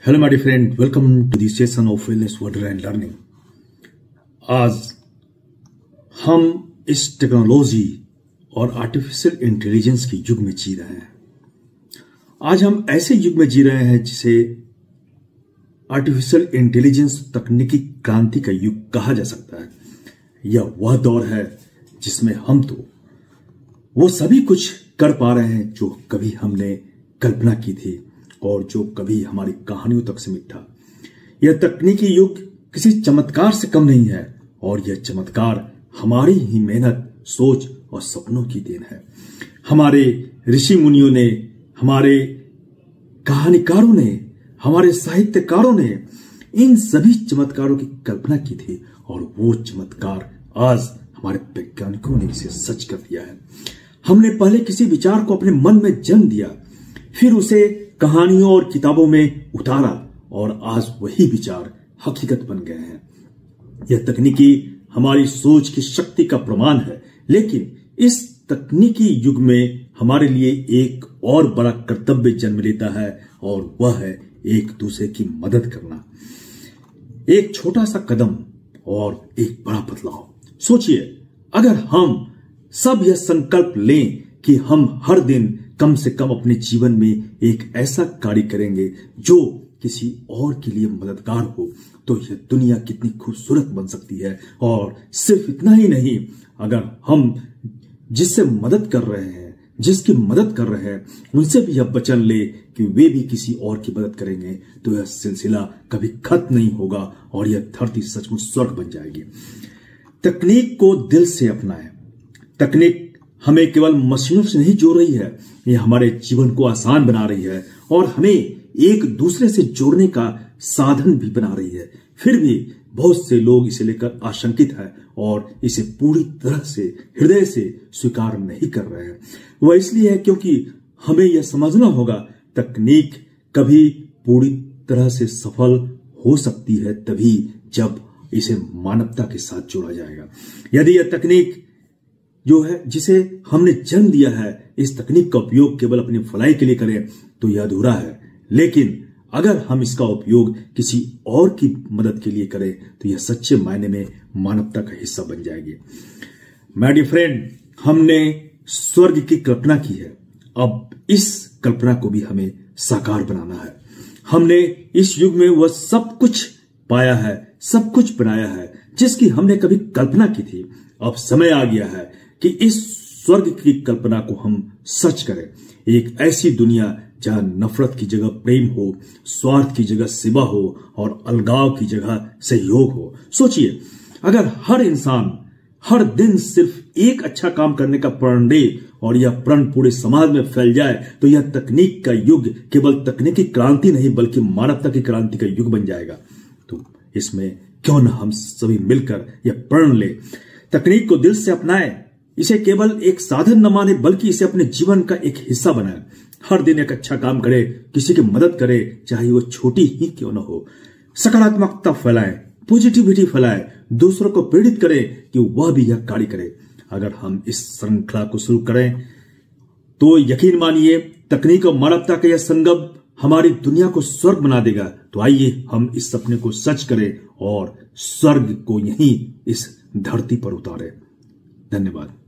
Hello my dear friend, welcome to the session of wellness wonder and learning. आज हम इस technology और artificial intelligence के युग में जी रहे हैं। आज हम ऐसे युग में जी रहे हैं जिसे आर्टिफिशियल इंटेलिजेंस तकनीकी क्रांति का युग कहा जा सकता है। यह वह दौर है जिसमें हम तो वो सभी कुछ कर पा रहे हैं जो कभी हमने कल्पना की थी और जो कभी हमारी कहानियों तक सीमित था। यह तकनीकी युग किसी चमत्कार से कम नहीं है और यह चमत्कार हमारी ही मेहनत, सोच और सपनों की देन है। हमारे ऋषि मुनियों ने, हमारे कहानीकारों ने, हमारे साहित्यकारों ने इन सभी चमत्कारों की कल्पना की थी और वो चमत्कार आज हमारे वैज्ञानिकों ने इसे सच कर दिया है। हमने पहले किसी विचार को अपने मन में जन्म दिया, फिर उसे कहानियों और किताबों में उतारा और आज वही विचार हकीकत बन गए हैं। यह तकनीकी हमारी सोच की शक्ति का प्रमाण है, लेकिन इस तकनीकी युग में हमारे लिए एक और बड़ा कर्तव्य जन्म लेता है और वह है एक दूसरे की मदद करना। एक छोटा सा कदम और एक बड़ा बदलाव। सोचिए, अगर हम सब यह संकल्प लें कि हम हर दिन कम से कम अपने जीवन में एक ऐसा कार्य करेंगे जो किसी और के लिए मददगार हो, तो यह दुनिया कितनी खूबसूरत बन सकती है। और सिर्फ इतना ही नहीं, अगर हम जिससे मदद कर रहे हैं, जिसकी मदद कर रहे हैं, उनसे भी यह वचन ले कि वे भी किसी और की मदद करेंगे, तो यह सिलसिला कभी खत्म नहीं होगा और यह धरती सचमुच स्वर्ग बन जाएगी। तकनीक को दिल से अपनाएं। तकनीक हमें केवल मशीनों से नहीं जोड़ रही है, यह हमारे जीवन को आसान बना रही है और हमें एक दूसरे से जोड़ने का साधन भी बना रही है। फिर भी बहुत से लोग इसे लेकर आशंकित हैं और इसे पूरी तरह से, हृदय से स्वीकार नहीं कर रहे हैं। वह इसलिए है क्योंकि हमें यह समझना होगा, तकनीक कभी पूरी तरह से सफल हो सकती है तभी जब इसे मानवता के साथ जोड़ा जाएगा। यदि यह तकनीक जो है, जिसे हमने जन्म दिया है, इस तकनीक का उपयोग केवल अपनी भलाई के लिए करें तो यह अधूरा है। लेकिन अगर हम इसका उपयोग किसी और की मदद के लिए करें तो यह सच्चे मायने में मानवता का हिस्सा बन जाएगी। माय डियर फ्रेंड, हमने स्वर्ग की कल्पना की है, अब इस कल्पना को भी हमें साकार बनाना है। हमने इस युग में वह सब कुछ पाया है, सब कुछ बनाया है जिसकी हमने कभी कल्पना की थी। अब समय आ गया है कि इस स्वर्ग की कल्पना को हम सच करें। एक ऐसी दुनिया जहां नफरत की जगह प्रेम हो, स्वार्थ की जगह सेवा हो और अलगाव की जगह सहयोग हो। सोचिए, अगर हर इंसान हर दिन सिर्फ एक अच्छा काम करने का प्रण दे और यह प्रण पूरे समाज में फैल जाए तो यह तकनीक का युग केवल तकनीकी क्रांति नहीं बल्कि मानवता की क्रांति का युग बन जाएगा। तो इसमें क्यों न हम सभी मिलकर यह प्रण ले, तकनीक को दिल से अपनाएं, इसे केवल एक साधन न माने बल्कि इसे अपने जीवन का एक हिस्सा बनाएं। हर दिन एक अच्छा काम करे, किसी की मदद करे, चाहे वो छोटी ही क्यों न हो। सकारात्मकता फैलाएं, पॉजिटिविटी फैलाएं, दूसरों को प्रेरित करें कि वह भी यह कार्य करे। अगर हम इस श्रृंखला को शुरू करें तो यकीन मानिए, तकनीक और मानवता का यह संगम हमारी दुनिया को स्वर्ग बना देगा। तो आइए हम इस सपने को सच करें और स्वर्ग को यहीं इस धरती पर उतारें। धन्यवाद।